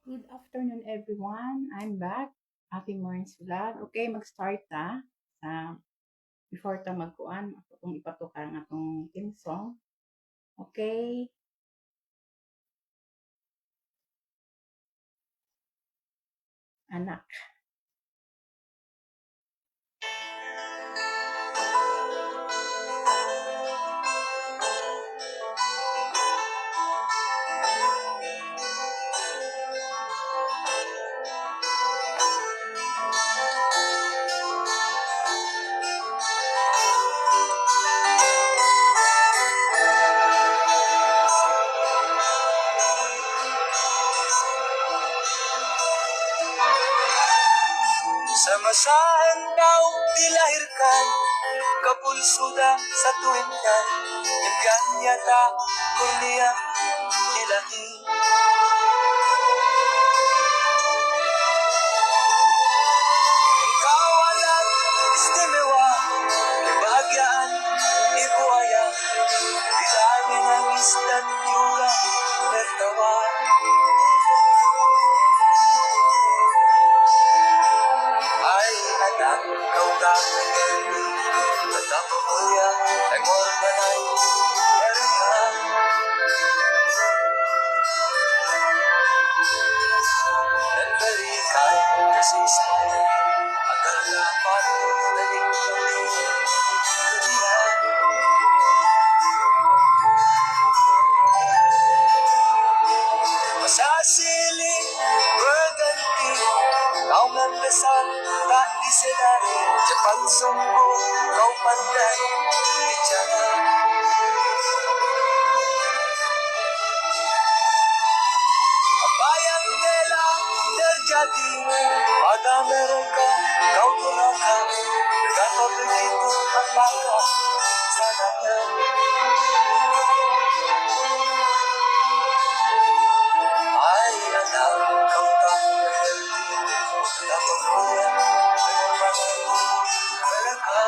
Good afternoon, everyone. I'm back. Aking Morning's Vlog. Okay, mag-start ta. Before ta magkuan, akong ipatukar ang atong theme song. Okay, anak. Samasahan daw dilahirkan, kapulsuda sa tuwinkan, impian yata kurniya ilahi. Ikaw anak istimewa, ibahagyaan, ibuaya, di dami ng istan yura, tertawa. Ay anak, kau tak mengerti, betapa mulia pengorbanan mereka. Dan berikan kasih sayang agar dapat menikmati dunia. Masasilip berganti, kau membesar tak disedari, cepat sembuh kau pandai bicara. Apa yang telah terjadi pada mereka kau durhaka, betapa begitu apakah sananya. Ay anak, kau tak mengerti betapa mulia pengorbanan mereka.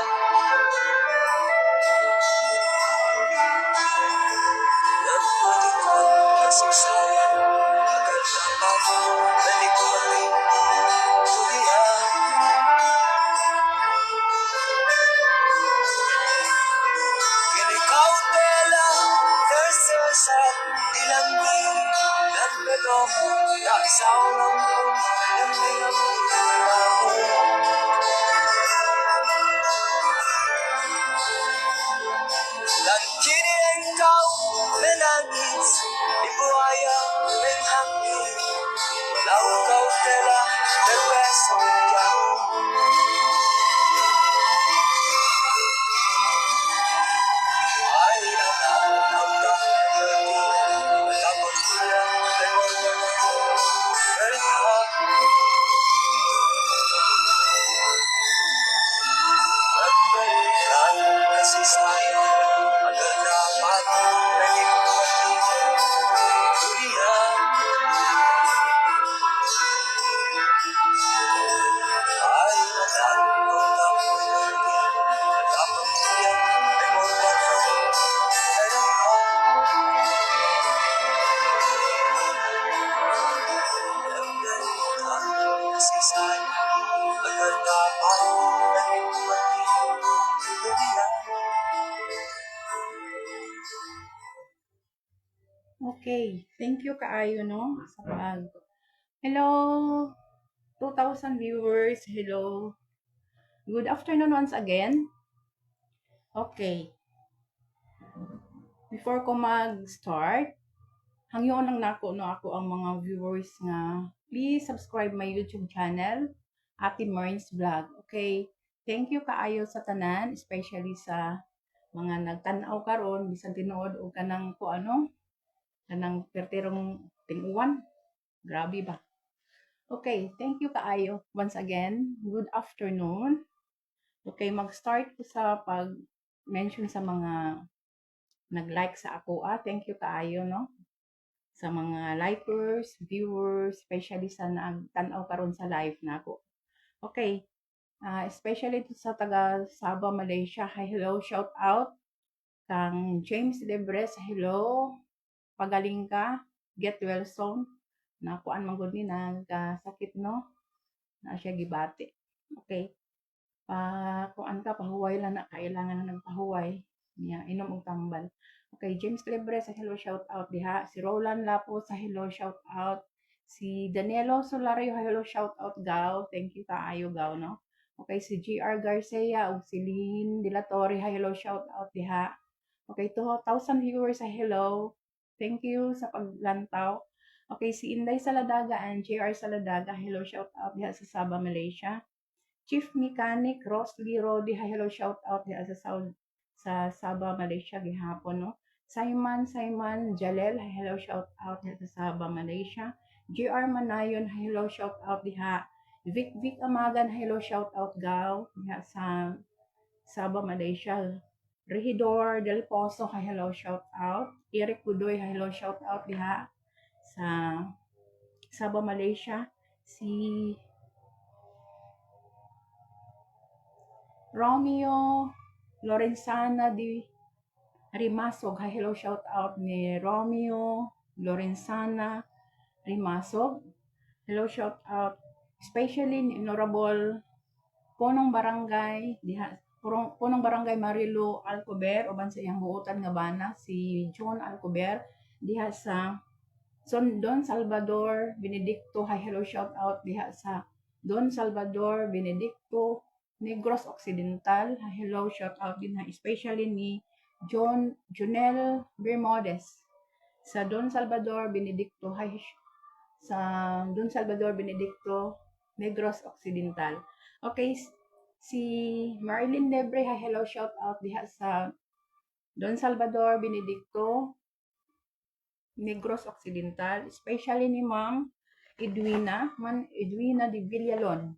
Dan berikan kasih sayang agar dapat menikmati dunia. Kini kau telah tersesat di lambi dan belum tak seorang pun yang mengambil kamu. Dan kini engkau menangis di buaya menghangit, walau kau telah terpesong jauh. Ay anak, kau tak mengerti betapa mulia pengorbanan mereka. Memberikan kasih sayang agar dapat menikmati dunia. Ay anak, kau tak mengerti betapa mulia pengorbanan mereka. Memberikan kasih sayang agar dapat menikmati dunia. Okay, thank you kaayo no sa pag. Hello, 2,000 viewers. Hello. Good afternoon once again. Okay, before ko mag-start, hangyo lang nako no ako ang mga viewers nga please subscribe my YouTube channel, Ate Marins Vlog. Okay? Thank you kaayo sa tanan, especially sa mga nagtan-aw karon bisan tinuod og kanang ko ano, kanang pertirong ting-uwan. Grabe ba? Okay, thank you kaayo once again. Good afternoon. Okay, mag-start ko sa pag-mention sa mga nag-like sa ako. Thank you kaayo no sa mga likers, viewers, especially sa nagtanaw karon sa live nako. Okay, especially to sa taga Sabah, Malaysia. Hi, hello, shout out kang James Lebres. Hello, pagaling ka, get well soon. nakuan man gud ni nagkasakit no, na siya gibati. Okay. Kuan ka pahuway lang na kailangan na nagpahuway. Niya inom og tambal. Okay, James Libre sa hello shout out diha. Si Roland Lapo sa hello shout out. Si Danilo Solario hello shout out gaw. Thank you kaayo gaw no. Okay, si GR Garcia ug si Lynn De La Torre hello shout out diha. Okay, 2,000 viewers sa hello. Thank you sa paglantaw. Okay, si Inday Saladaga and JR Saladaga hello shout out diha sa Sabah, Malaysia. Chief Mechanic Rosley Rodi hello shout out diha sa Sabah, Malaysia gihapon no. Simon Jalel hello shout out diha sa Sabah, Malaysia. GR Manayon hello shout out diha. Vic Amagan hello shout out gaw diha sa Sabah, Malaysia. Regidor Del Pozo hello shout out. Eric Budoy hello shout out diha sa Sabah, Malaysia. Si Romeo Lorenzana di Rimasog hello shout out ni Romeo Lorenzana Rimasog. Hello shout out especially ni Honorable Punong Barangay diha Punong Barangay Marilu Alcober uban sa iyang buotan nga bana si John Alcober diha sa Don Salvador Benedicto hello shout out diha sa Don Salvador Benedicto Negros Occidental hello shout out din especially ni Jonel Bermudez sa Don Salvador Benedicto sa Don Salvador Benedicto Negros Occidental. Okay, si Marilyn Lebre hello shout out diha sa Don Salvador Benedicto Negros Occidental, especially ni Ma'am Edwina de Villalon.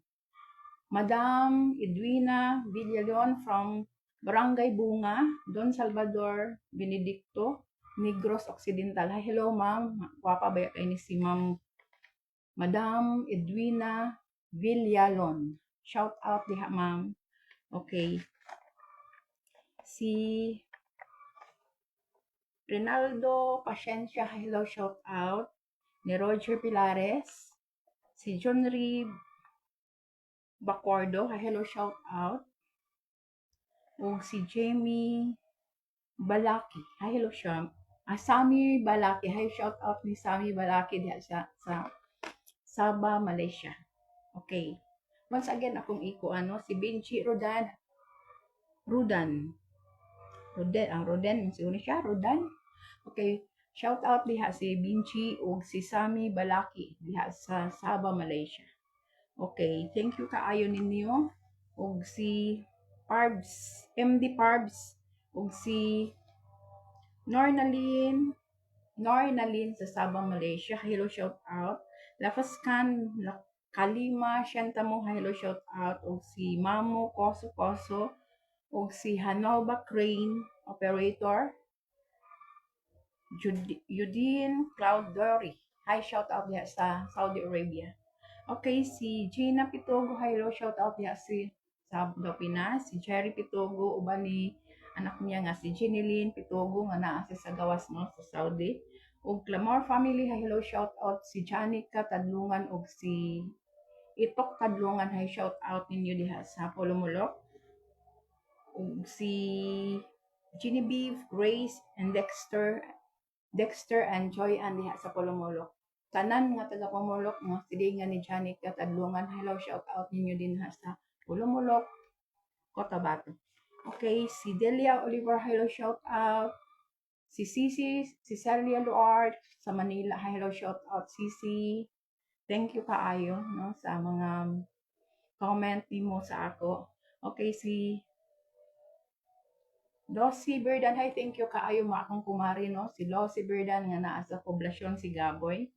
Madam Edwina Villalon from Barangay Bunga, Don Salvador Benedicto, Negros Occidental. Hi, hello ma'am. Wapa ba kay ni si Ma'am Madam Edwina Villalon. Shout out diha ma'am. Okay. Si Rinaldo Pasensya, hello shout out. Ni Roger Pilares. Si John Reed Bacordo, hello shout out. O si Jamie Balaki, hello siya. Sami Balaki, hi shout out ni Sami Balaki diha sa Sabah, Malaysia. Okay. Once again akong si Benji Rudan, siya Rudan. Okay. Shout out diha si Benji ug si Sami Balaki diha sa Sabah, Malaysia. Okay, thank you kaayo ninyo. Ug si MD Parbs, ug si Nornalyn sa Sabah, Malaysia. Hello shout out. Lafascan Kalima Shantamo, hello shout out. Ug si Mamo Koso, ug si Hanova Crane operator. Eugene Cloud Dory. Hi, shout out diha sa Saudi Arabia. Okay, si Gina Pitogo, hello, shout out diha sa Pinas. Si Jerry Pitogo, uban ni anak niya nga si Jeneline Pitogo nga naa sa gawas no sa Saudi. Ug Clamor family, hello, shout out si Janica Tadlungan ug si Itok Tadlungan, hi shout out ninyo diha sa Polomolok. Ug si Genevieve, Grace and Dexter and Joy and diha sa Polomolok. Tanan nga taga Pomolok nga silingan ni Janet Katadlungan. Hello, shout out ninyo din sa Polomolok, Cotabato. Okay, si Delia Oliver, hello, shout out. Si Celia Luard sa Manila, hello, shout out. Cici, thank you kaayo no sa mga comment nimo sa ako. Okay, si Losi Berdan, hi, thank you kaayo mo akong kumari no. Si Losi Berdan nga naa sa poblasyon si Gaboy.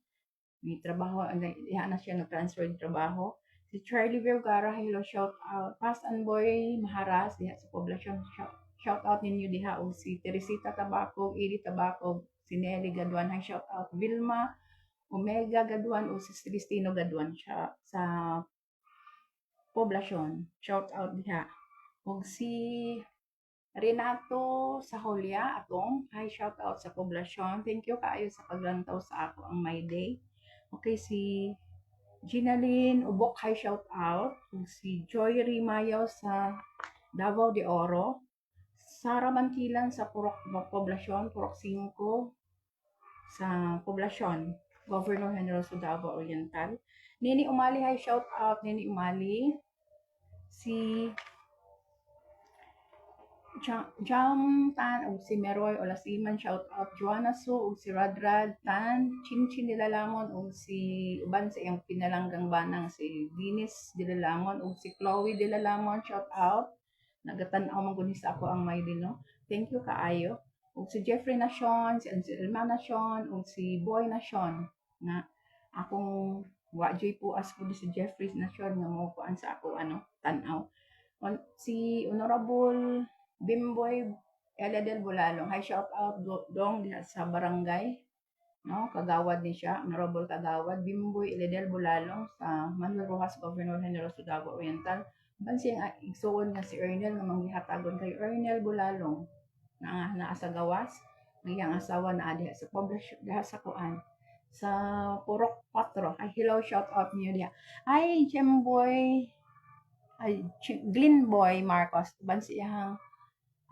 May trabaho, diha na siya nag-transfer ng trabaho. Si Charlie Vergara, hello, shout out. Past and Boy Maharas, diha sa poblasyon, shout out ninyo diha. O si Teresita Tabacog, Edie Tabacog, si Nelly Gaduan, hi, shout out. Vilma Omega Gaduan o si Celestino Gaduan siya sa poblasyon, shout out diha. O si Renato Saholia atong hi, shout out sa poblasyon. Thank you kaayo sa paglantaw sa ako ang my day. Okay, si Ginalyn Ubok, hi shout out. Ug si Joy Rimayo sa Davao de Oro. Sara Mantilan sa Purok Poblasyon, Purok 5 sa Poblasyon, Governor Generoso Davao Oriental. Nini Umali, hi shout out Nini Umali. Si Jam Tan ug si Meroy Olasiman shout out. Joanna Su ug si Radrad Tan, Chinchin Dilalamon ug si uban sa iyang pinalanggang banang si Venus Dilalamon ug si Chloe Dilalamon shout out. Nagatan-aw man gud ni sa ako ang Maylin, no. Thank you kaayo. Ug si Jeffrey Nation, si Anselma Nation ug si Boy Nation nga akong wa joy puas pud si Jeffrey Nation nga mo kuan sa ako tan-aw. Si Honorable Bimboy Eladel Bulalong, hi shout out dong diha sa barangay, no? Kagawad ni siya, Honorable Kagawad Bimboy Eladel Bulalong sa Manuel Rojas, Governor Generoso Davao Oriental. Ban siyang igsuon nga si Ernel nga manggihatagon kay Ernel Bulalong na naa sa gawas, ngayang asawa na diha sa poblasyon diha sa kuan sa Purok 4. Ay, hello, shout out niyo diha. Ay, Jemboy, ay, Glenboy Marcos, ban siyang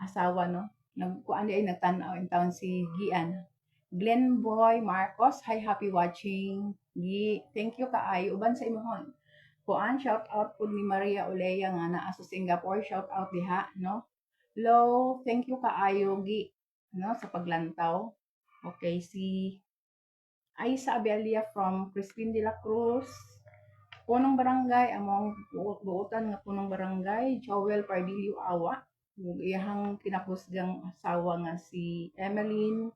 asawa, no? Nagkuan di ay nagtanaw in taon si Gian. Glenboy Marcos, hi, happy watching. Gi, thank you kaayo. Uban sa imong kuan, shout out po ni Maria Oleya nga naa sa Singapore, shout out diha, no? Hello, thank you kaayo Gi, no, sa paglantaw. Okay, si Aisa Abelia from Crispin de la Cruz. Punong barangay, among buutan nga punong barangay, Joel Pardillo Awa. Iyahang kinapusgang asawa nga si Emeline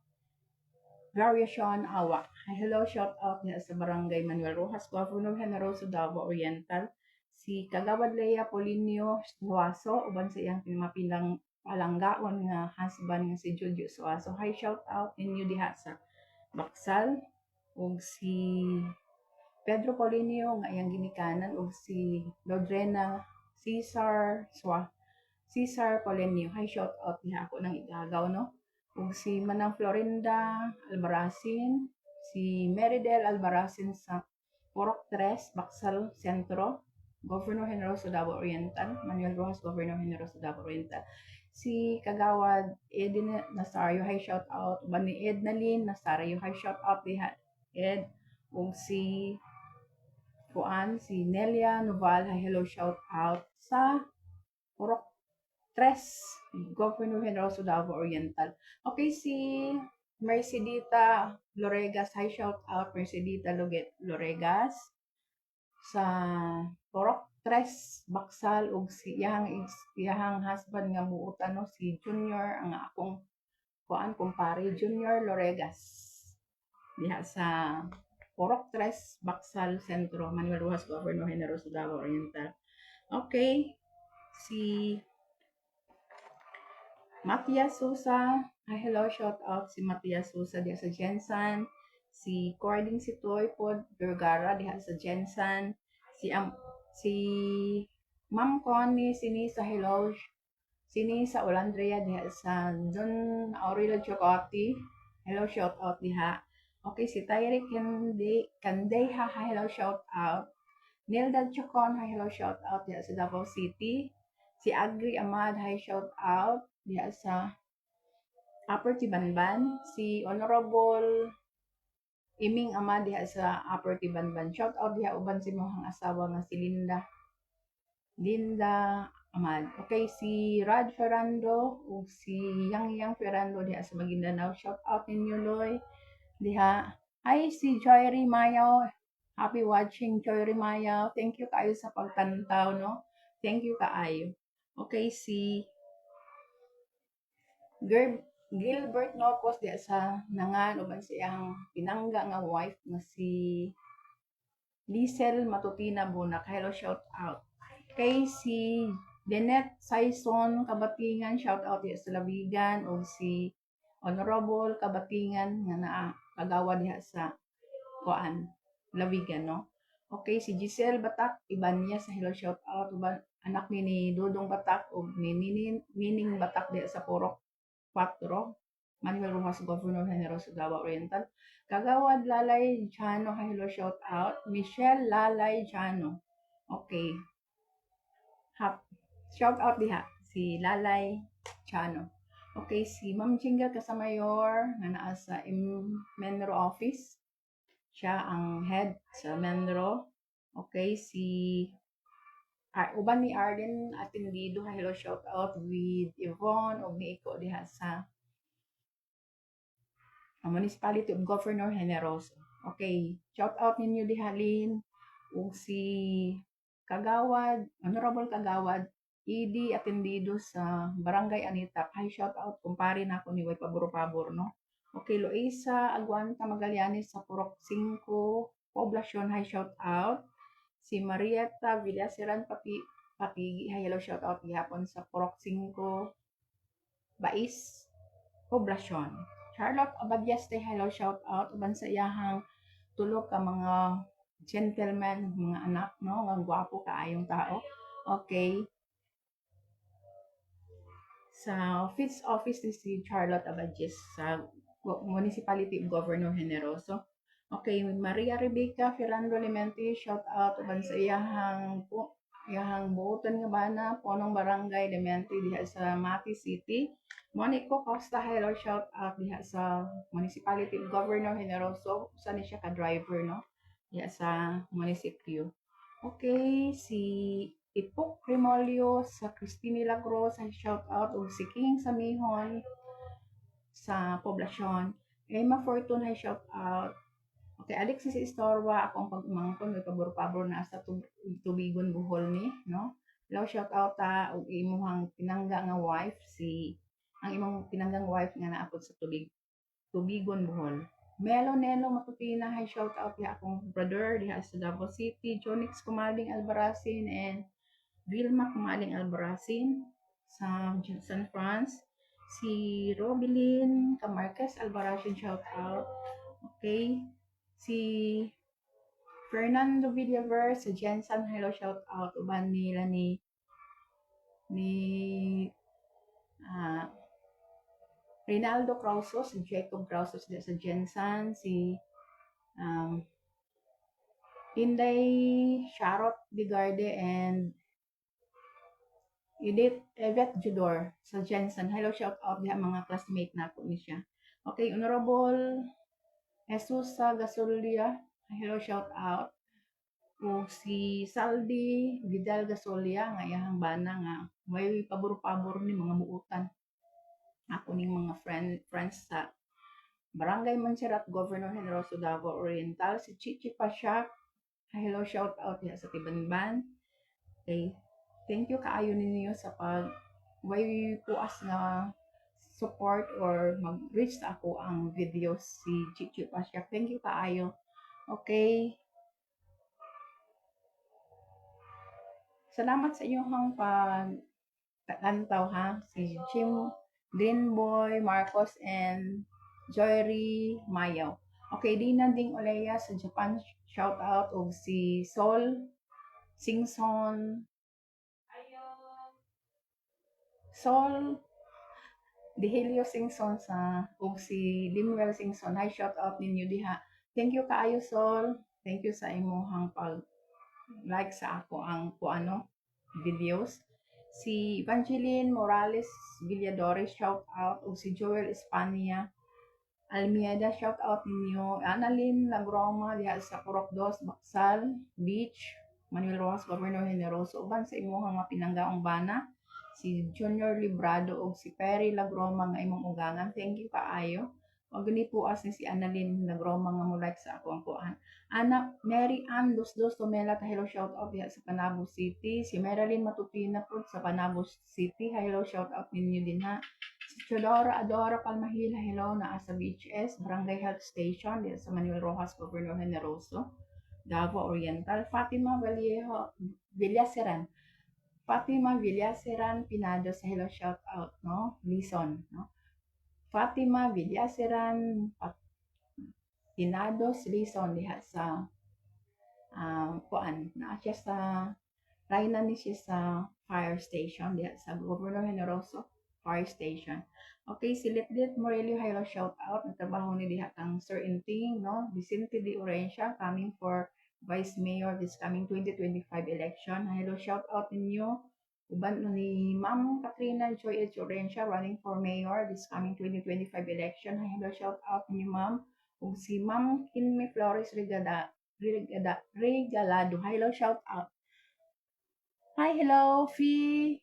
Variation Awa. Hello, shout out niya sa barangay Manuel Rojas, Governor Generoso Davao Oriental. Si Kagawad Lea Polinio Suaso, uban sa iyang pinamapilang palanggaon nga husband nga si Jojo Suaso. Hi, shout out inyo diha sa Baksal. Ug si Pedro Polinio nga iyang ginikanan ug si Lodrena Cesar Polinio. Hi, shout out diha ako nang igagaw, no? Ug si Manang Florinda Albaracin, si Meridel Albaracin sa Purok 3, Baksal Sentro, Governor Generoso Davao Oriental, Manuel Rojas, Governor Generoso Davao Oriental. Si Kagawad Edin Nasario, hi shout out. Uban ni Ednalyn Nasario, hi shout out diha Ed. Ug si si Nelia Noval, hi hello shout out sa Purok 3, Governor Generoso Davao Oriental. Okay, si Mercedita Loregas, hi shout out Mercedita Loregas sa Purok 3, Baksal ug si iyahang husband nga buutan, no, si Junior ang akong kumpare Junior Loregas diha sa Purok 3, Baksal Sentro, Manuel Rojas, Governor Generoso Davao Oriental. Okay, si Matias Sousa, hi hello, shout out si Matias Sousa diha sa Jensan. Si Cording Sitoy pod Vergara diha sa Jensan. Si Ma'am Connie Sinisa, hello. Sinisa Olandria diha sa Don Aurelio Chocoti. Hello, shout out diha. Okay, si Tyrick Candeha, hi hello, shout out. Nilda Chocon, hi hello, shout out diha sa Davao City. Si Agri Ahmad, hi shout out diha sa Upper Tibanban. Si Honorable Iming Ahmad diha sa Upper Tibanban. Shout out diha uban si mohang asawa nga si Linda Ahmad. Okay, si Rad Ferrando ug si Yang Ferrando diha sa Maguindanao. Shout out ninyo Loy diha. Hi, si Joy Rimayo. Happy watching, Joy Rimayo. Thank you kaayo sa pagtantaw, no? Thank you kaayo. Okay, si Gilbert Nocos diha sa Nangan uban siyang pinangga nga wife nga si Liesel Matutina Bunak. Hello, shout out. Okay, si Lynette Saison Kabatingan, shout out diha sa Labigan ug si Honorable Kabatingan nga naa kagawa diha sa Labigan, no? Okay, si Giselle Batak Ibanya sa hello shout out uban anak ni Dudong Batak ug ni Nining Batak diha sa Purok 4, Manuel Rojas, Governor Generoso, Davao Oriental. Kagawad Lalay Jano, hello, shout out. Michelle Lalay Jano. Okay. Shout out diha si Lalay Jano. Okay, si Ma'am Jingle Kasamayor nga naa sa Menro office. Siya ang head sa Menro. Okay, si uban ni Arden Atendido, hello, shout out with Yvonne og ni Iko diha sa Municipality of Governor Generoso. Okay, shout out ninyo dihalin ug si Kagawad, Honorable Kagawad ED Atendido sa Barangay Anita. Hi, shout out kumpare na ako ni Way Pabor-Pabor, no? Okay, Loisa Aguanta Magallanes sa Purok 5 Poblacion, hi, shout out. Si Marietta Villaseran Patigi, hi, hello, shout out gihapon sa Purok 5 Bais Poblacion. Charlotte Abadiaste, hello, shout out uban sa iyahang tulog ka mga gentleman, mga anak, no? Nga gwapo kaayong tao. Okay. Sa office ni si Charlotte Abadies sa Municipality of Governor Generoso. Okay, Maria Rebecca Ferrando Limenti, shout out uban sa iyahang buoton nga bana, Ponong Barangay Limenti diha sa Mati City. Monico Costa, hello, shout out diha sa Municipality of Governor Generoso. Usa ni siya ka driver, no? Diha sa munisipyo. Okay, si Ipok Remolio sa Christine Milagros, shout out ug si King Samihon sa poblasyon. Emma Fortune, shout out. Okay, Alexis Istorwa, akong pag-umangkon, may pabor-pabor na sa tubigon buhol ni, no? Hello, shout out ta ug imuhang pinangga nga wife, ang imong pinanggang wife nga naapod sa tubigon buhol. Melo Nelo Matutina, hi, shout out ya akong brother diha sa Davao City. Jonix Kumaling Albaracin and Vilma Kumaling Albaracin sa San France. Si Robilyn Camarquez Albaracin, shout out. Okay. Si Fernando Villaver sa Jensen, hello, shout out uban nila ni Rinaldo Crausos, si Jacob Crausos sa Jensen, si Inday Charot Bigarde and Edith Yvette Judor sa Jensen. Hello, shout out diha mga classmate na po ni siya. Okay, Honorable Jesus sa Gasolia, hello, shout out. O si Saldi Vidal Gasolia nga iyahang bana nga may pabor-pabor ni mga buutan. Ako ning mga friends sa Barangay Montserrat, Governor Generoso, Davao Oriental. Si Chichi Pasyak, hello, shout out diha sa Tibanban. Okay, thank you kaayo ninyo sa way puas nga support or mag-reach sa ako ang videos si Chichi Pasyak. Thank you kaayo. Okay. Salamat sa inyong paglantaw, ha. Si Jim Boy Marcos and Joyri Mayo. Okay, Dina Ding Oleya sa Japan, shout out, og si Sol Dihelio Singson ug si Limuel Singson, hi, shout out ninyo diha. Thank you kaayo, Sol. Thank you sa imong like sa ako ang videos. Si Evangeline Morales Villadores, shout out. O si Joel Espania Almieda, shout out ninyo. Annalyn Lagroma diha sa Purok 2 Baksal Beach, Manuel Rojas, Governor Generoso. Uban sa imong mga pinanggaong bana, si Junior Librado o si Perry Lagroma nga imong ugangan. Thank you kaayo. O gani po as ni si Annalyn Lagroma nga mo like sa ako ang kuan. Ana Mary Ann Dos Tomela, hello, shout out diha sa Panabo City. Si Marilyn Matutina po sa Panabo City, hello, shout out ninyo din, ha. Si Chodora Adora Palmahila, hello, naa sa BHS Barangay Health Station diha sa Manuel Rojas, Governor Generoso, Davao Oriental. Fatima Villaseran Pinado sa hello, shout out, no, Lison, no. Fatima Villaseran Pinados Lison diha sa naa siya sa Rayna ni siya sa fire station diha sa Governor Generoso. fire station. Okay, si Litlit Morelio, hello, shout out. Nagtrabaho ni diha kang Sir Inting, no? Vicente de Orencia, coming for Vice Mayor this coming 2025 election. Hello, shout out ninyo. Uban no ni Ma'am Katrina Joy H. Orencia, running for Mayor this coming 2025 election. Hello, shout out ninyo, Ma'am. Ug si Ma'am Kinme Flores Regalado. Hello, shout out. Hi, hello, Fee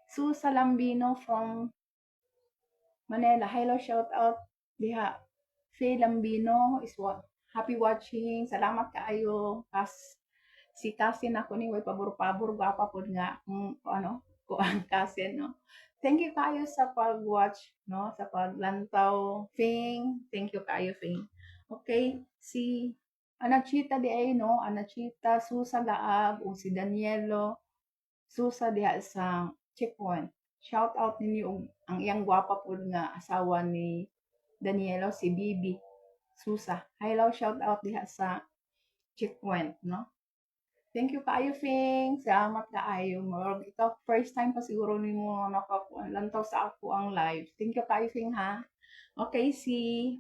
Susa Lambino from Manila. Hello, shout out diha. Fee Lambino is what happy watching. Salamat kaayo. Si cousin ako ni way pabor-pabor gwapa pud nga ano ko ang cousin, no. Thank you kayo sa pag-watch, no, sa paglantaw. Fing, thank you kayo, Fing. Okay, si Anachita di ay, no, Anachita Susa Gaab o si Danielo Susa diha sa Checkpoint. Shout out ninyo ang iyang gwapa pud nga asawa ni Danielo, si Bibi Susa. Hello, shout out diha sa Checkpoint, no. Thank you kaayo, Fing. Salamat kaayo. Murag ikaw first time pa siguro nimo nakalantaw sa ako ang live. Thank you kaayo, Fing, ha. Okay, si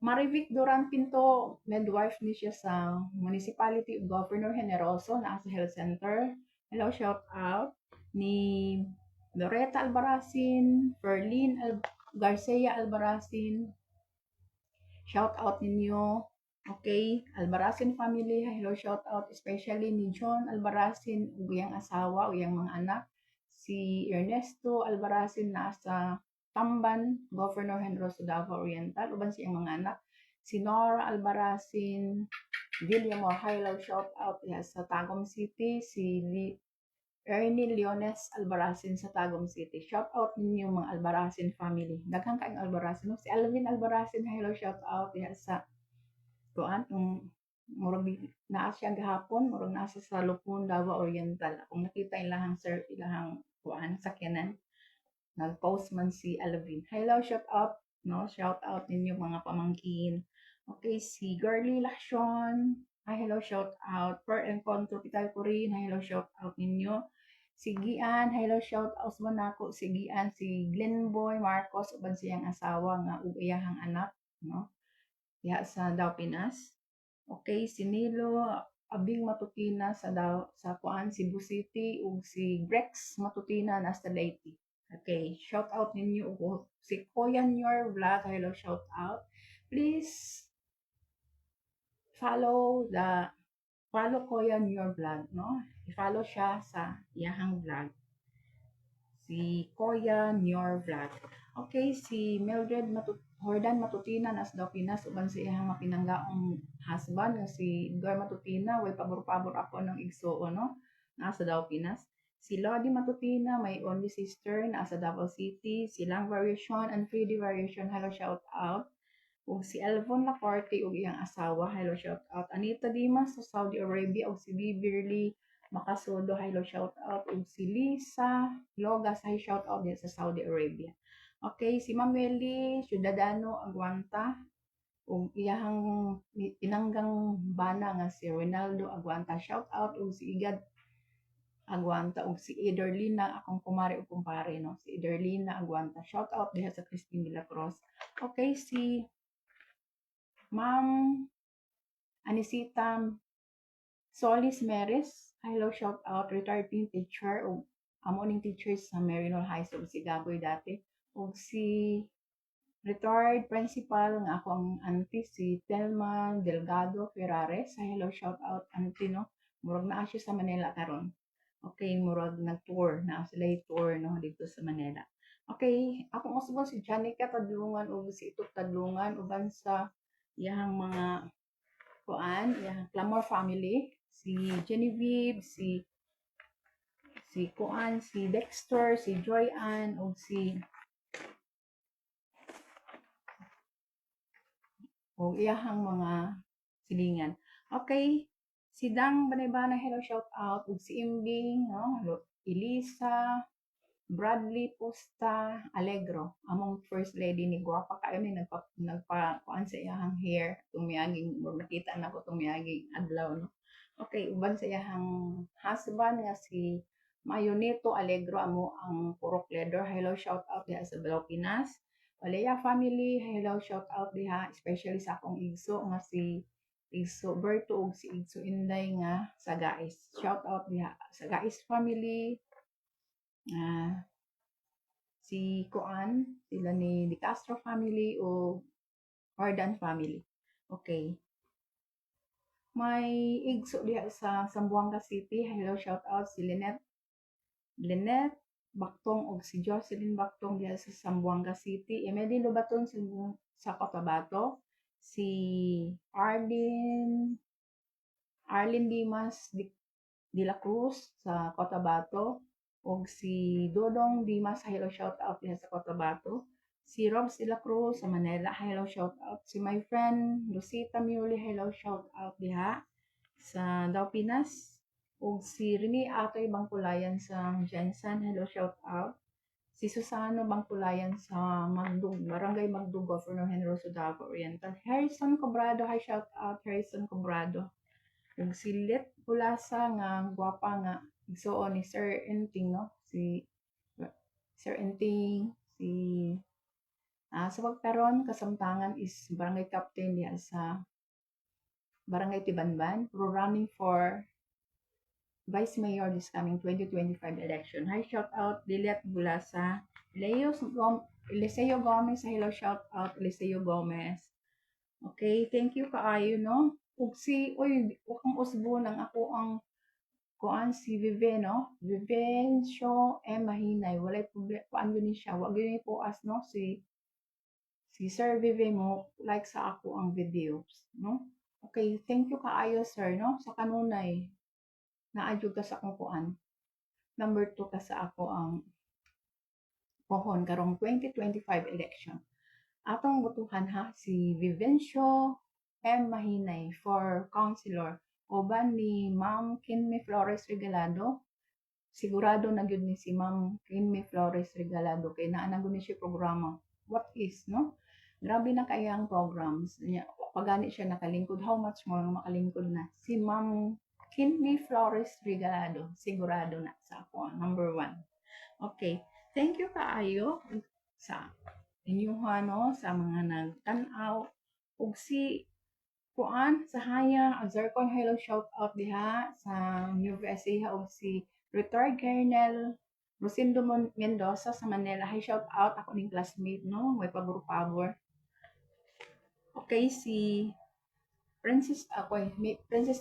Marivic Duran Pinto, midwife ni siya sa Municipality of Governor Generoso na sa health center. Hello, shout out ni Loretta Albaracin, Garcia Albaracin. Shout out ninyo. Okay, Albaracin family, hello, shout out especially ni John Albaracin, uyang asawa, uyang mga anak. Si Ernesto Albaracin na sa Tamban, Governor Generoso Davao Oriental, uban siyang mga anak. Si Nora Albaracin, Villamor, hello, shout out sa Tagum City. Si Ernie Leones Albaracin sa Tagum City. Shout out ninyo mga Albaracin family. Daghang kaayong Albaracin, no? Si Alvin Albaracin, hello, shout out sa kuan murag naa siya gahapon, murag naa siya sa Lupon, Davao Oriental. Akong nakita ilahang sir, ilahang kuan sakyanan. Nag-post man si Alvin. Hello, shout out, no? Shout out ninyo mga pamangkin. Okay, si Girly Lacson. Hi, hello, shout out. Per Encontro Pital Corin. Hello, shout out ninyo. Si Gian, hello, shout out man ako. Si Gian, si Glenboy Marcos, uban siyang asawa nga ug iyahang anak, no? Diha sa Daw Pinas. Okay, si Nilo Abing Matutina sa kuan Cebu City ug si Brex Matutina nasa Leyte. Okay, shout out ninyo ug si Koyan Your Vlog, hello, shout out. Please follow Koyan Your Vlog, no? I-follow siya sa iyahang vlog. Si Koyan Your Vlog. Okay, si Mildred Hordan Matutina nas daw Pinas uban sa iyang mapinanggaong husband nga si Edgar Matutina way pabor-pabor ako ng igsuo, no, nasa daw Pinas. Si Lodi Matutina, my only sister, nasa Davao City. Si Lang Variation and Freedy Variation, hello, shout out. Ug si Elvon Lacorte ug iyang asawa, hello, shout out. Anita Dimas sa Saudi Arabia ug si Biberly Makasudo, hello, shout out. Ug si Lisa Logas, hi, shout out din sa Saudi Arabia. Okay, si Mameli Ciudadano Aguanta ug iyahang pinanggang bana nga si Ronaldo Aguanta, shout out. Ug si Igad Aguanta ug si Ederlina, akong kumare ug kumpare, no, si Ederlina Aguanta, shout out diha sa Crispin de la Cruz. Okay, si Ma'am Anisita Solis Meres, hello, shout out. Retired teacher ug amo ning teachers sa Marinol High School si Gaboy dati. Ug si retired principal nga ako ang auntie si Telma Delgado Ferrares. Hello, shout out auntie, no. Murag naa siya sa Manila karon. Okay, murag nag-tour na sila tour, no, dito sa Manila. Okay, akong usbon si Janica Tadlungan ug si Itok Tadlungan uban sa iyahang mga kuan, iyahang Clamor family, si Genevieve, si kuan, si Dexter, si Joy Ann ug si o iyahang mga silingan. Okay, si Dang Banay-Banay, hello, shout out. Ug si Imbing, no? Elisa, Bradley Pusta, Alegro. Among first lady ni Guapa kayo ni nagpa-kuan sa iyahang hair. Tumiyaging, nakita na ko tumiyaging adlaw, no? Okay, uban sa iyahang husband nga si Mayo nito Alegro amo ang Purok Leather. Hello, shout out diha sa Balaw, Pinas. Palaya family, hello, shout out diha especially sa akong igso nga si Igso Berto ug si Igso Inday nga sa Gais. Shout out diha sa Gais family. Si Kuan, sila ni Di Castro family o Hordan family. Okay. May igso diha sa Zamboanga City. Hello, shout out si Lynette Baktong og si Jocelyn Baktong diha sa Zamboanga City. Emily Lobaton sa Cotabato. Si Arlene Dimas de la Cruz sa Cotabato. Og si Dodong Dimas, hello, shout out diha sa Cotabato. Si Robs de la Cruz sa Manila, hello, shout out. Si my friend Lucita Miuli, hello, shout out diha sa Daw, Pinas. Og si Rene Atoy Bangkulayan sa Jensen, hello, shout out. Si Susano Bangkulayan sa Barangay Magdug, Governor Henry Davao Oriental. Harrison Cobrado, hi, shout out Harrison Cobrado. Ug si Lit Pulasa nga gwapa nga igsuon ni Sir Enting, no? Si Sir Enting, sa pagkaron kasamtangan is barangay captain diya sa Barangay Tibanban, running for Vice Mayor this coming 2025 election. Hi, shout out Lilet Bulasa, Eliseo Gomez, hello, shout out Eliseo Gomez. Okay, thank you kaayo, no? Ug wakang usbo ng ako ang kuan si Vive, no? Vivencio Mahinay, walay problema, kuan yun siya, wag yun po as, no? Si Sir Vive mo, like sa ako ang videos, no? Okay, thank you kaayo, sir, no? Sa kanunay, naadyo ka sa akong kuan. Number 2 ka sa ako ang pohon karong 2025 election. Atong butuhan ha, si Vivencio Mahinay for councilor. Uban ni Ma'am Kinme Flores Regalado. Sigurado na gyud ni si Ma'am Kinme Flores Regalado kay naa na gyud ni siya programa. What is, no? Grabe na kayang programs. Pagani siya nakalingkod, how much more makalingkod na si Ma'am Kinme Flores Regalado. Sigurado na sa ako, number 1. Okay. Thank you kaayo sa inyuha, no, sa mga nagtanaw ug si kuan sa haya Zircon, hello, shout out diha sa New USA ug si retired Colonel Rosindo Mendoza sa Manila, hi, shout out ako ning classmate, no, may pabor-pabor. Okay, si Princess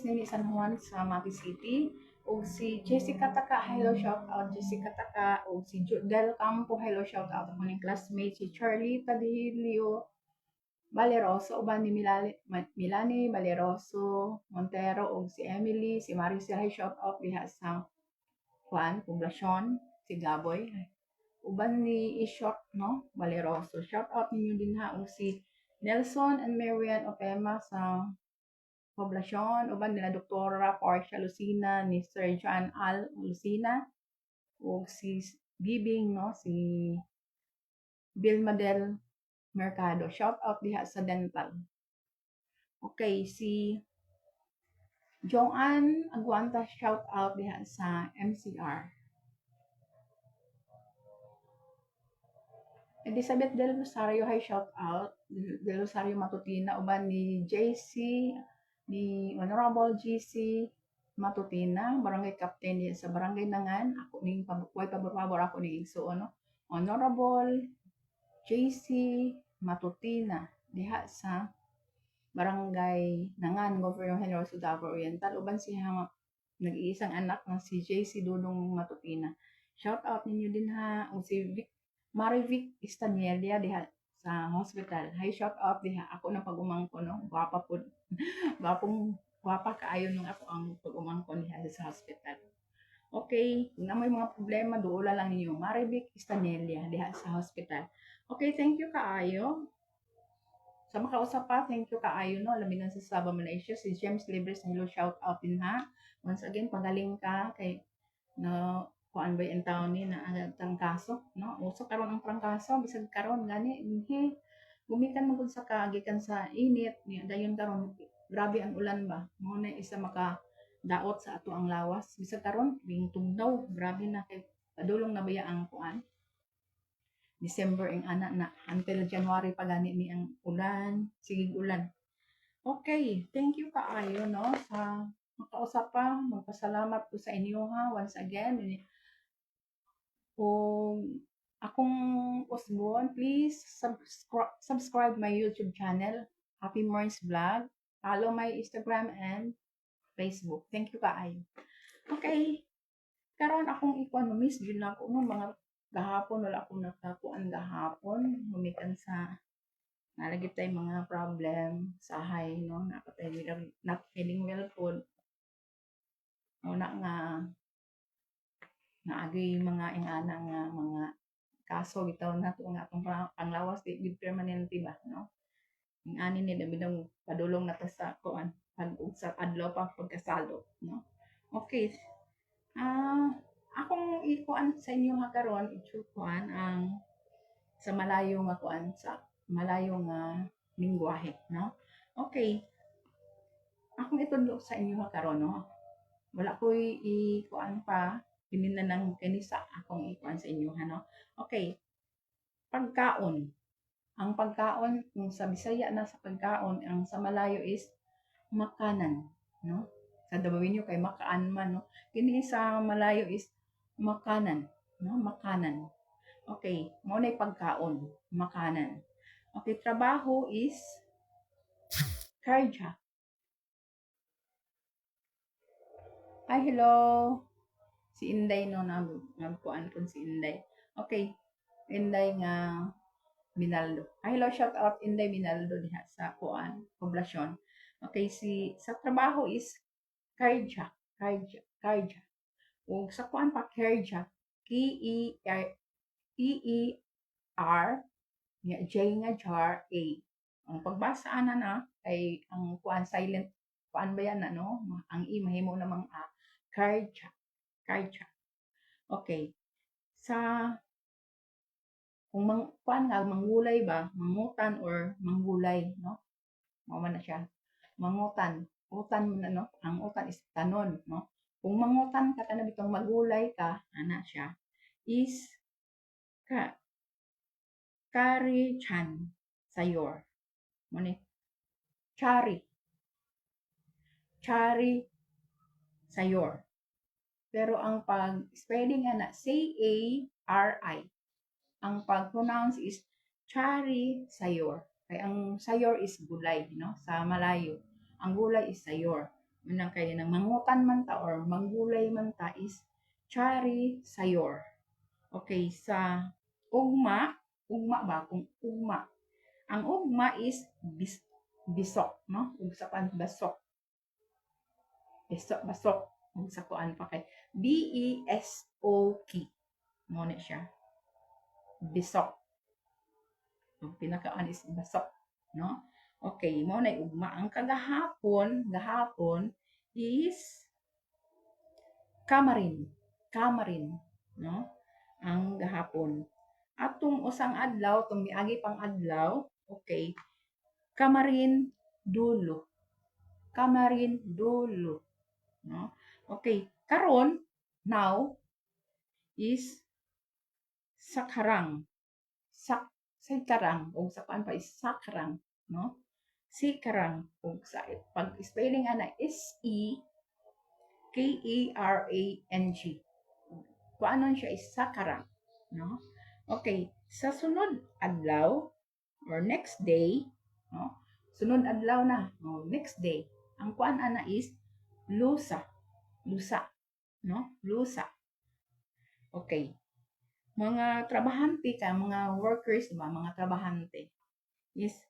Nini San Juan sa Mati City. Og si Jessica Taka, hello, shout out Jessica Taka. Og si Del Campo, hello, shout out ako ning classmate. Si Charlita Dihilio Valeroso, uban ni Milani Valeroso Montero. Og si Emily, si Maricel, hi, shout out diha sa Poblacion, si Gaboy. Uban ni Ishok, no, Valeroso. Shout out ninyo din ha. Og si Nelson and Marian Opema sa Poblacion, uban nila Doktora Portia Lucina, ni Sir John Al Lucina, ug si Gibing, no, si Bilmadel Mercado. Shout out diha sa Dental. Okay, si Joanne Aguanta, shout out diha sa MCR. Elizabeth Del Rosario, hi, shout out Del Rosario Matutina, uban ni JC, ni Honorable GC Matutina, barangay captain niya sa barangay Nangan. Ako ning pabor ako ning igsuon, no, Honorable JC Matutina diha sa barangay Nangan, Governor Henry Davao Oriental. Uban siya nag-iisang anak ng si JC Dudong Matutina. Shout out ninyo din ha. O si Marivic Estanielia diha sa hospital. Hi, shout out diha. Ako na pag-umangko, no? Gwapa po. Gwapa kaayo nung ako ang pag-umangko diha sa hospital. Okay, kung na may mga problema, duula lang ninyo. Marivic Estanielia diha sa hospital. Okay, thank you kaayo. Sa makausap pa, thank you kaayo, no? Laminan sa Sabah, Malaysia. Si James Libres, hello, shout out din ha. Once again, pagaling ka kay no, kuan ba yung taon ni na trangkaso, no? Uso karon ang trangkaso, bisag karon gani gumikan mo sa kagikan sa init, dayon karon grabe ang ulan ba. Mo na isa daot sa ato ang lawas. Bisag karon bing tugnaw, grabe na kay padulong na baya ang kuan. December ang ana na until January pa gani ni ang ulan, sigig ulan. Okay, thank you kaayo no sa makausap pa. Magpasalamat ko sa inyo ha once again. Kung akong usbon, please subscribe my YouTube channel, Happy Mornings Vlog. Follow my Instagram and Facebook. Thank you kaayo. Okay, karon akong economist yun na ako no mga gahapon wala akong nakakuan gahapon humikan sa nalagit tay mga problem sa hay no nakatay not feeling well food una nga naagay mga ingana nga mga kaso bitaw na to nga atong panglawas di gid permanente ba no ang ani ni bidang padulong na ta sa kuan pag sa adlaw pa pagkasalo no okay. Akong ikuan sa inyo ha karon itukuan ang sa malayo nga kuan sa malayo nga lingwahe no. Okay, akong itudlo sa inyo ha karon no. Wala ko'y ikuan pa kininanang kini sa akong ikuan sa inyo ha no. Okay, pagkaon. Ang pagkaon kung sa Bisaya na sa pagkaon ang sa malayo is makanan no. Sa Dabawin nyo kay makaan man no. Kini sa malayo is makanan no, makanan. Okay, mo na pagkaon, makanan. Okay, trabaho is karja. Hi, hello. Si Inday no nagkuan kun si Inday. Okay, Inday nga Minaldo. Hi, hello, shout out Inday Minaldo diha sa kuan poblasyon. Okay, sa trabaho is karja, karja. Ug sa kuan pa karja, K-E-R, J nga jar, A. Ang pagbasa ana na ay ang kuan silent kuan ba yan na no? Ang I mahimo namang A. Karja, karja. Okay. Sa kung kuan nga manggulay ba, mangutan or manggulay, no? Mao man na siya. Mangutan. Utan mo na no? Ang utan is tanon, no? Kung mangutan ka kana bitong magulay ka, ana siya is ka kari chan sayor. Mani chari. Chari sayor. Pero ang pag spelling ana C-A-R-I. Ang pag-pronounce is chari sayor. Kaya ang sayor is gulay, no? Sa Malayo. Ang gulay is sayor. Manang kaya nang mangutan man ta or manggulay man ta is chari sayor. Okay, sa ugma ba? Kung ugma. Ang ugma is bisok, no? Ug sa pan basok. Basok. Ug sa kuan pa kay B-E-S-O-K. Mo na siya. Bisok. Ang pinakaan is basok, no? Okay, mo na ugma. Ang gahapon is kamarin, no? Ang gahapon. Atong usang adlaw, tong miagi pang adlaw, okay, kamarin dulo. Kamarin dulo, no? Okay, karon now is sakarang. Sakarang o sa paan pa is sakarang, no? Sikarang o sa pag spelling ana S E K-A-R-A-N-G. Kuanon siya is sakarang, no? Okay, sa sunod adlaw or next day, no? Sunod adlaw na, no? Next day. Ang kuan ana is lusa. Lusa, no? Lusa. Okay. Mga trabahante ka, mga workers, diba? Mga trabahante is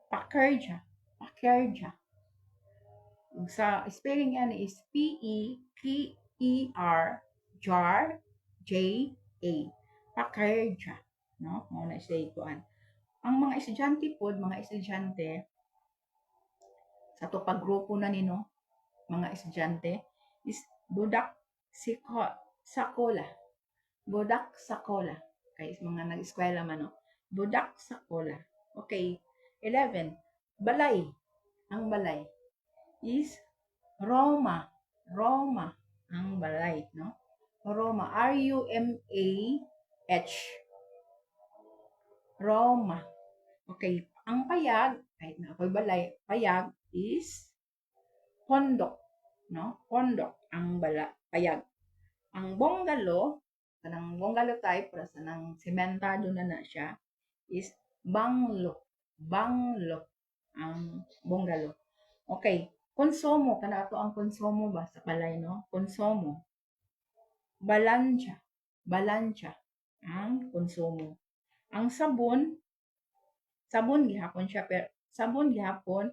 pakerja. Pakerja. Sa spelling yan is P-E-K-E-R jar J-A. Pakerja. No? Muna siya ituan. Ang mga estudyante po, sa to paggrupo na nino, mga estudyante, is budak sakola. Budak sakola. Kaya mga nag-eskwela man, no? Budak sakola. Okay. 11. Balay. Ang balay is Roma. Roma ang balay, no? Roma. R-U-M-A-H. Roma. Okay. Ang payag, kahit na ako'y balay, payag is pondok, no? Pondok ang payag. Ang bungalow, kanang bungalow type, para sa nang sementado na siya, is banglo. Banglo ang bungalow. Okay. Konsumo, kana ato ang konsumo ba sa balay, no? Konsumo. Balansya. Balansya ang konsumo. Ang sabon gihapon siya,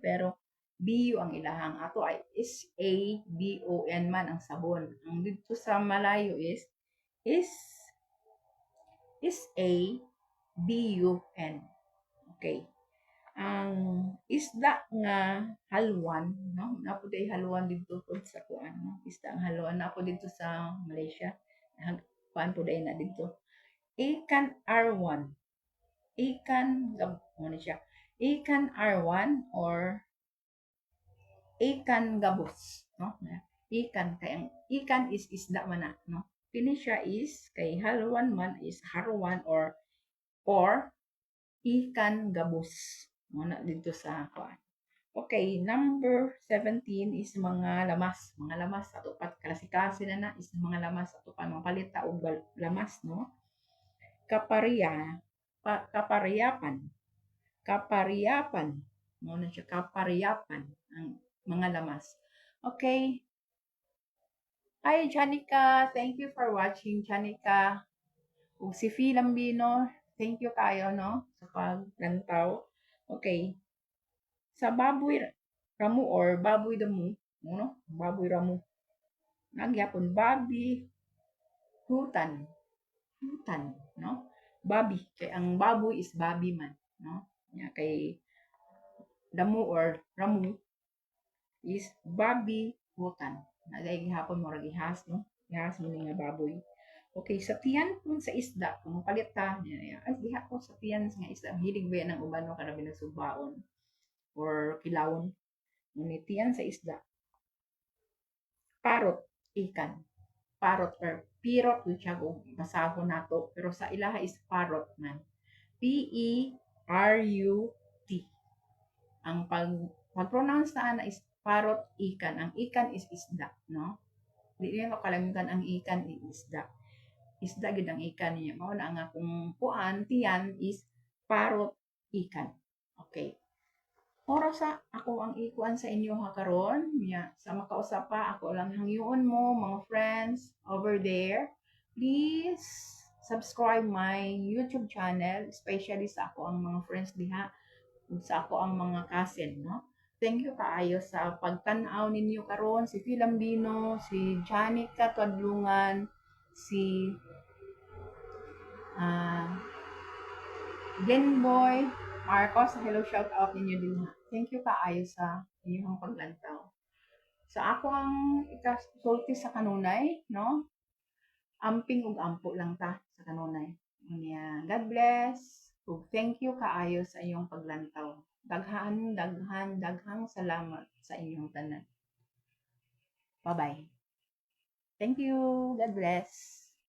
pero BU ang ilahang. Ato ay SABON man ang sabon. Ang dito sa Malayo is SABUN. Okay. Ang isda nga halwan, no? Napo day halwan dito po sa kuan, no? Isda ang halwan napo dito sa Malaysia. Kuan po day na dito. Ikan R1. Ikan ano siya? Ikan R1 or ikan gabos, no? Ikan kay ang ikan is isda man na, no? Kini siya is kay halwan man is harwan or ikan gabos. Muna dito sa kuan. Okay, number 17 is mga lamas. Mga lamas sa tupat. Klase-klase na is mga lamas sa tupat. Mga palita o lamas, no? Kapariyapan. Kapariyapan. Muna siya, kapariyapan. Ang mga lamas. Okay. Hi, Janica. Thank you for watching, Janica. Ug si Fee Lambino, thank you kayo, no? Sa paglantaw. Okay. Sa baboy ramu or baboy damo, no? Baboy ramu. Nagyapon babi, hutan. Hutan, no? Babi. Kay ang baboy is babi man, no? Ya kay damo or ramu is babi, hutan. Naday gihapon mo ra gihas, no? Gihas mo ni nga baboy. Okay, sa tiyan kung sa isda, kung palit ta, ay diha ko sa tiyan nga isda, hilig ba yan ng uban no kada binasugbaon or kilawon. Ngunit tiyan sa isda. Parot, ikan. Parot or pirot which ako basahon nato pero sa ilaha is parot man. P-E-R-U-T. Ang pag-pronounce na ana is parot ikan. Ang ikan is isda, no? Di niya kalamitan ang ikan is isda. Isda gid ang ikan niya. Mao na ang akong kuan tiyan is parot ikan. Okay. Oras sa ako ang ikuan sa inyo ha karon. Sa makausap pa ako lang hangyoon mo mga friends over there. Please subscribe my YouTube channel, especially sa ako ang mga friends diha ug sa ako ang mga cousin, no? Thank you kaayo sa pagtan-aw ninyo karon si Filambino, si Janica Tuadlungan, si Glenboy, Marcos, hello, shout out ninyo din ha. Thank you kaayo sa inyong paglantaw. Sa ako ang ikasulti sa kanunay, no? Amping ug ampo lang ta sa kanunay. God bless. Ug thank you kaayo sa inyong paglantaw. Daghang salamat sa inyong tanan. Bye-bye. Thank you. God bless.